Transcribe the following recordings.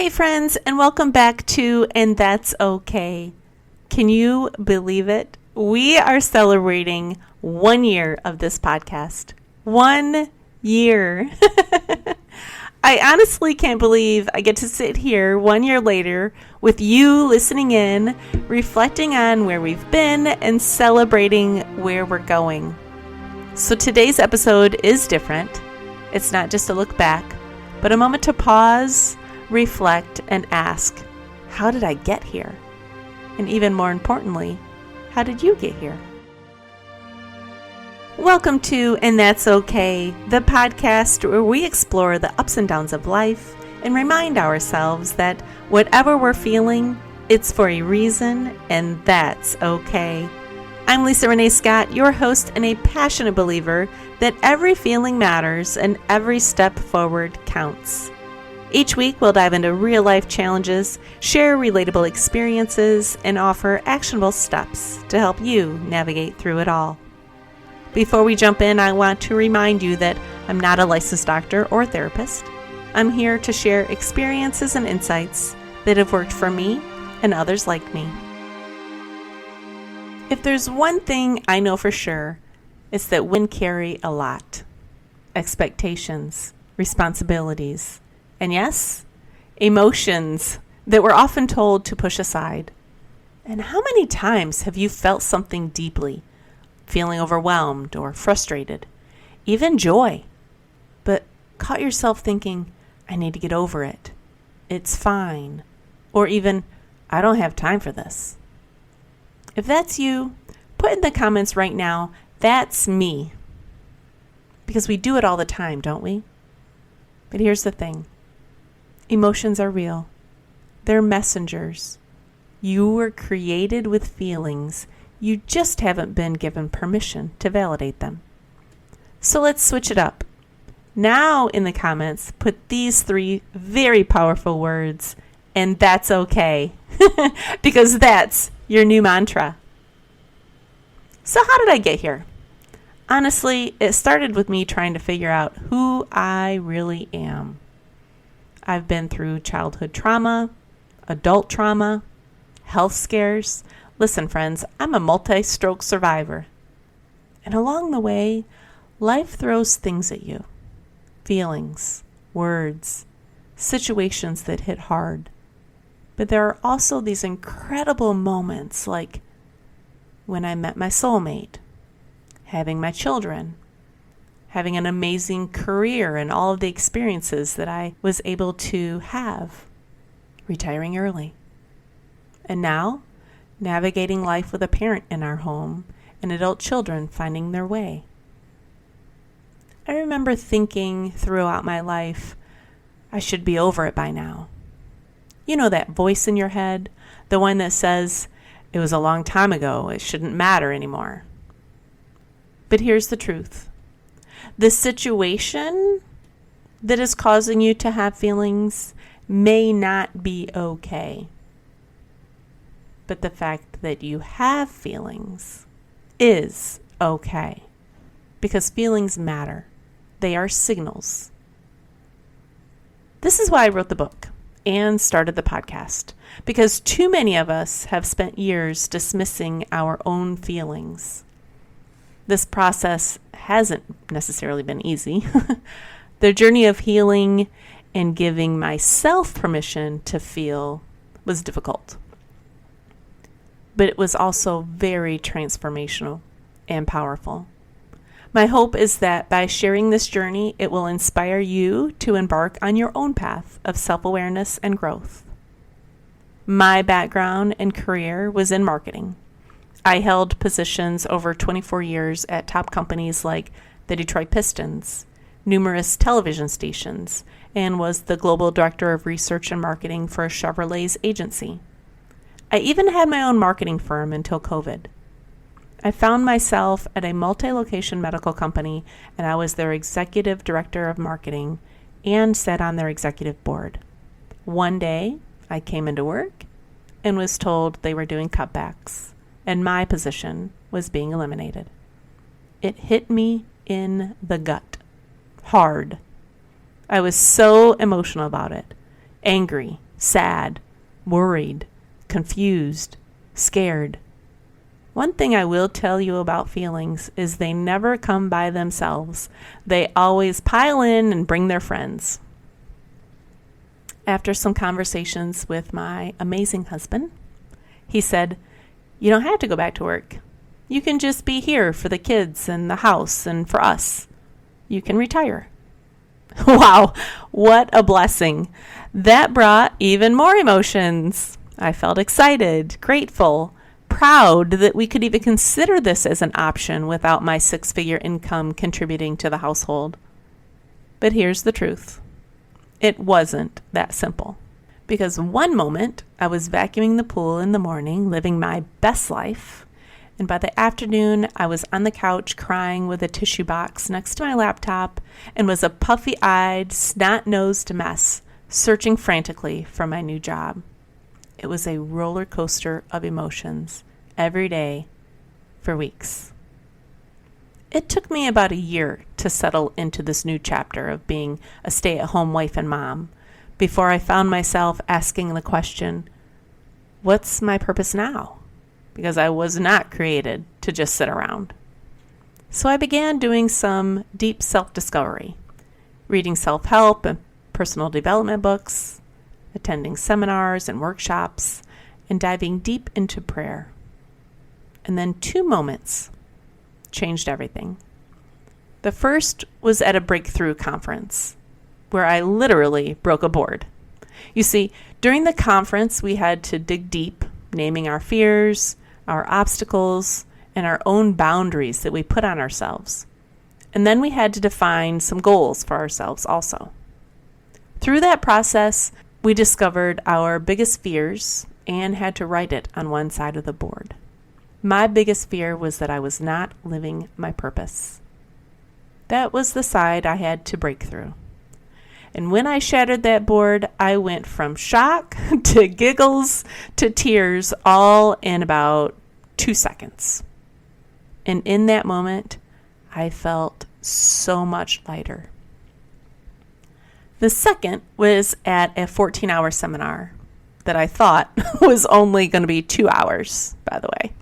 Hey friends, and welcome back to And That's Okay. Can you believe it? We are celebrating 1 year of this podcast. 1 year. I honestly can't believe I get to sit here 1 year later with you listening in, reflecting on where we've been, and celebrating where we're going. So today's episode is different. It's not just a look back, but a moment to pause, reflect, and ask, how did I get here? And even more importantly, how did you get here? Welcome to And That's Okay, the podcast where we explore the ups and downs of life and remind ourselves that whatever we're feeling, it's for a reason, and that's okay. I'm Lisa Renee Scott, your host and a passionate believer that every feeling matters and every step forward counts. Each week, we'll dive into real-life challenges, share relatable experiences, and offer actionable steps to help you navigate through it all. Before we jump in, I want to remind you that I'm not a licensed doctor or therapist. I'm here to share experiences and insights that have worked for me and others like me. If there's one thing I know for sure, it's that women carry a lot. Expectations, responsibilities, and yes, emotions that we're often told to push aside. And how many times have you felt something deeply, feeling overwhelmed or frustrated, even joy, but caught yourself thinking, I need to get over it, it's fine, or even, I don't have time for this? If that's you, put in the comments right now, that's me. Because we do it all the time, don't we? But here's the thing. Emotions are real. They're messengers. You were created with feelings. You just haven't been given permission to validate them. So let's switch it up. Now in the comments, put these 3 very powerful words, and that's okay. Because that's your new mantra. So how did I get here? Honestly, it started with me trying to figure out who I really am. I've been through childhood trauma, adult trauma, health scares. Listen, friends, I'm a multi-stroke survivor. And along the way, life throws things at you. Feelings, words, situations that hit hard. But there are also these incredible moments like when I met my soulmate, having my children, having an amazing career and all of the experiences that I was able to have, retiring early. And now, navigating life with a parent in our home and adult children finding their way. I remember thinking throughout my life, I should be over it by now. You know that voice in your head, the one that says, it was a long time ago, it shouldn't matter anymore. But here's the truth. The situation that is causing you to have feelings may not be okay. But the fact that you have feelings is okay. Because feelings matter. They are signals. This is why I wrote the book and started the podcast. Because too many of us have spent years dismissing our own feelings. This process hasn't necessarily been easy. The journey of healing and giving myself permission to feel was difficult. But it was also very transformational and powerful. My hope is that by sharing this journey, it will inspire you to embark on your own path of self-awareness and growth. My background and career was in marketing. I held positions over 24 years at top companies like the Detroit Pistons, numerous television stations, and was the global director of research and marketing for Chevrolet's agency. I even had my own marketing firm until COVID. I found myself at a multi-location medical company, and I was their executive director of marketing and sat on their executive board. One day, I came into work and was told they were doing cutbacks, and my position was being eliminated. It hit me in the gut, hard. I was so emotional about it, angry, sad, worried, confused, scared. One thing I will tell you about feelings is they never come by themselves. They always pile in and bring their friends. After some conversations with my amazing husband, he said, "You don't have to go back to work. You can just be here for the kids and the house and for us. You can retire." Wow, what a blessing. That brought even more emotions. I felt excited, grateful, proud that we could even consider this as an option without my 6-figure income contributing to the household. But here's the truth. It wasn't that simple. Because one moment I was vacuuming the pool in the morning, living my best life, and by the afternoon I was on the couch crying with a tissue box next to my laptop and was a puffy-eyed, snot-nosed mess searching frantically for my new job. It was a roller coaster of emotions every day for weeks. It took me about a year to settle into this new chapter of being a stay-at-home wife and mom before I found myself asking the question, what's my purpose now? Because I was not created to just sit around. So I began doing some deep self-discovery, reading self-help and personal development books, attending seminars and workshops, and diving deep into prayer. And then 2 moments changed everything. The first was at a breakthrough conference where I literally broke a board. You see, during the conference, we had to dig deep, naming our fears, our obstacles, and our own boundaries that we put on ourselves. And then we had to define some goals for ourselves also. Through that process, we discovered our biggest fears and had to write it on one side of the board. My biggest fear was that I was not living my purpose. That was the side I had to break through. And when I shattered that board, I went from shock to giggles to tears all in about 2 seconds. And in that moment, I felt so much lighter. The second was at a 14-hour seminar that I thought was only going to be 2 hours, by the way.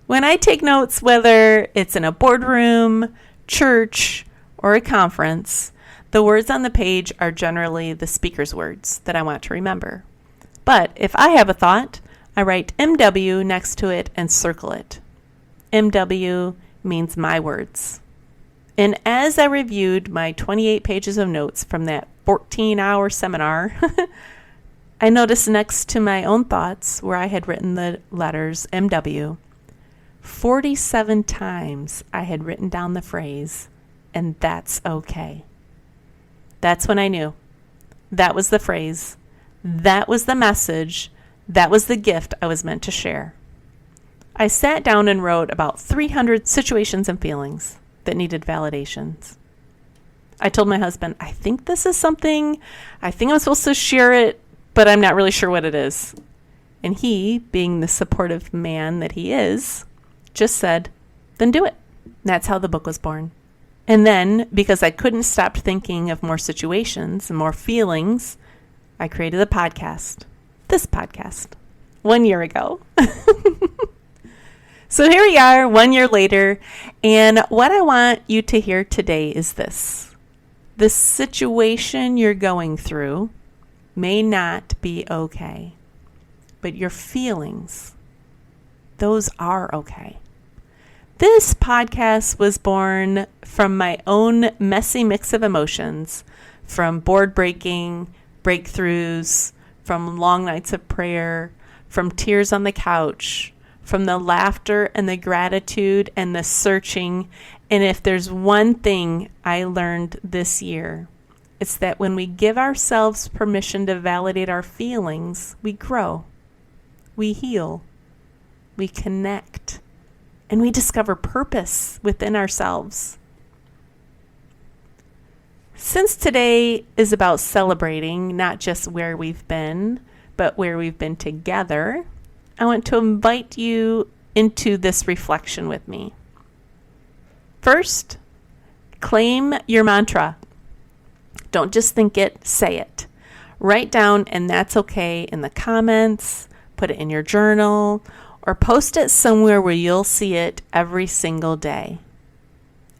When I take notes, whether it's in a boardroom, church, or a conference, the words on the page are generally the speaker's words that I want to remember. But if I have a thought, I write MW next to it and circle it. MW means my words. And as I reviewed my 28 pages of notes from that 14-hour seminar, I noticed next to my own thoughts where I had written the letters MW, 47 times I had written down the phrase, "and that's okay." That's when I knew. That was the phrase. That was the message. That was the gift I was meant to share. I sat down and wrote about 300 situations and feelings that needed validations. I told my husband, I think this is something, I think I'm supposed to share it, but I'm not really sure what it is. And he, being the supportive man that he is, just said, then do it. And that's how the book was born. And then, because I couldn't stop thinking of more situations and more feelings, I created a podcast. This podcast. 1 year ago. So here we are 1 year later, and what I want you to hear today is this. The situation you're going through may not be okay, but your feelings, those are okay. This podcast was born from my own messy mix of emotions, from board breaking, breakthroughs, from long nights of prayer, from tears on the couch, from the laughter and the gratitude and the searching. And if there's one thing I learned this year, it's that when we give ourselves permission to validate our feelings, we grow, we heal, we connect, and we discover purpose within ourselves. Since today is about celebrating not just where we've been, but where we've been together, I want to invite you into this reflection with me. First, claim your mantra. Don't just think it, say it. Write down "and that's okay" in the comments, put it in your journal, or post it somewhere where you'll see it every single day.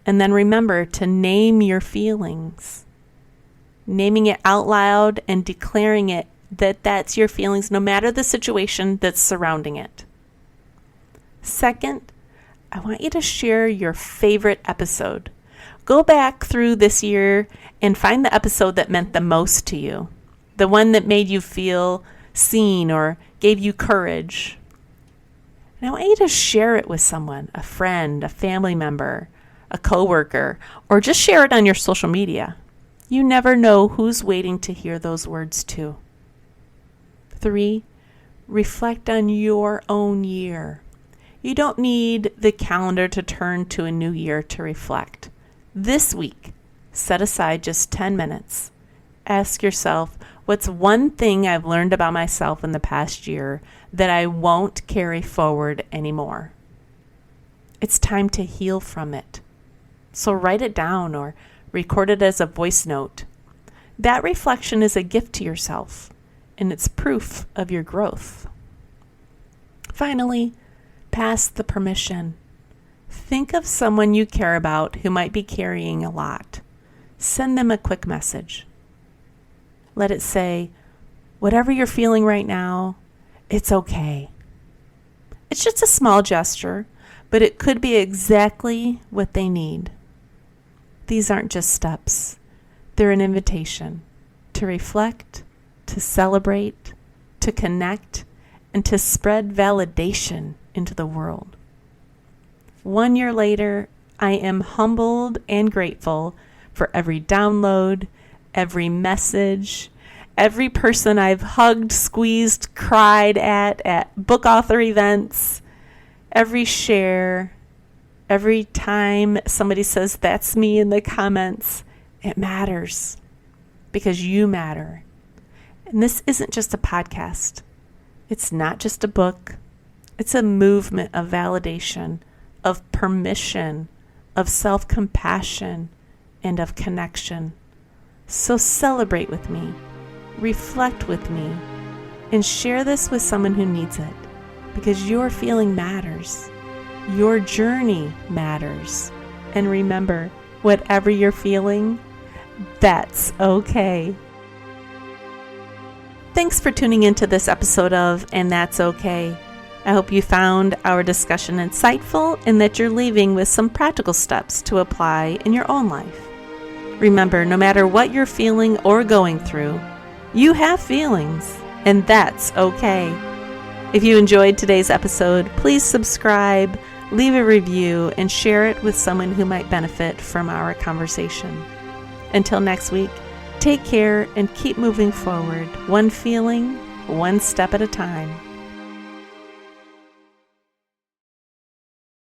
And then remember to name your feelings. Naming it out loud and declaring it that that's your feelings no matter the situation that's surrounding it. Second, I want you to share your favorite episode. Go back through this year and find the episode that meant the most to you, the one that made you feel seen or gave you courage. And I want you to share it with someone, a friend, a family member, a coworker, or just share it on your social media. You never know who's waiting to hear those words too. 3, reflect on your own year. You don't need the calendar to turn to a new year to reflect. This week, set aside just 10 minutes. Ask yourself, what's one thing I've learned about myself in the past year that I won't carry forward anymore? It's time to heal from it. So write it down or record it as a voice note. That reflection is a gift to yourself, and it's proof of your growth. Finally, pass the permission. Think of someone you care about who might be carrying a lot. Send them a quick message. Let it say, whatever you're feeling right now, it's okay. It's just a small gesture, but it could be exactly what they need. These aren't just steps. They're an invitation to reflect, to celebrate, to connect, and to spread validation into the world. 1 year later, I am humbled and grateful for every download, every message, every person I've hugged, squeezed, cried at book author events, every share, every time somebody says that's me in the comments. It matters because you matter. And this isn't just a podcast. It's not just a book. It's a movement of validation, of permission, of self-compassion, and of connection. So celebrate with me, reflect with me, and share this with someone who needs it, because your feeling matters. Your journey matters. And remember, whatever you're feeling, that's okay. Thanks for tuning into this episode of And That's Okay. I hope you found our discussion insightful and that you're leaving with some practical steps to apply in your own life. Remember, no matter what you're feeling or going through, you have feelings, and that's okay. If you enjoyed today's episode, please subscribe, leave a review, and share it with someone who might benefit from our conversation. Until next week, take care and keep moving forward, one feeling, one step at a time.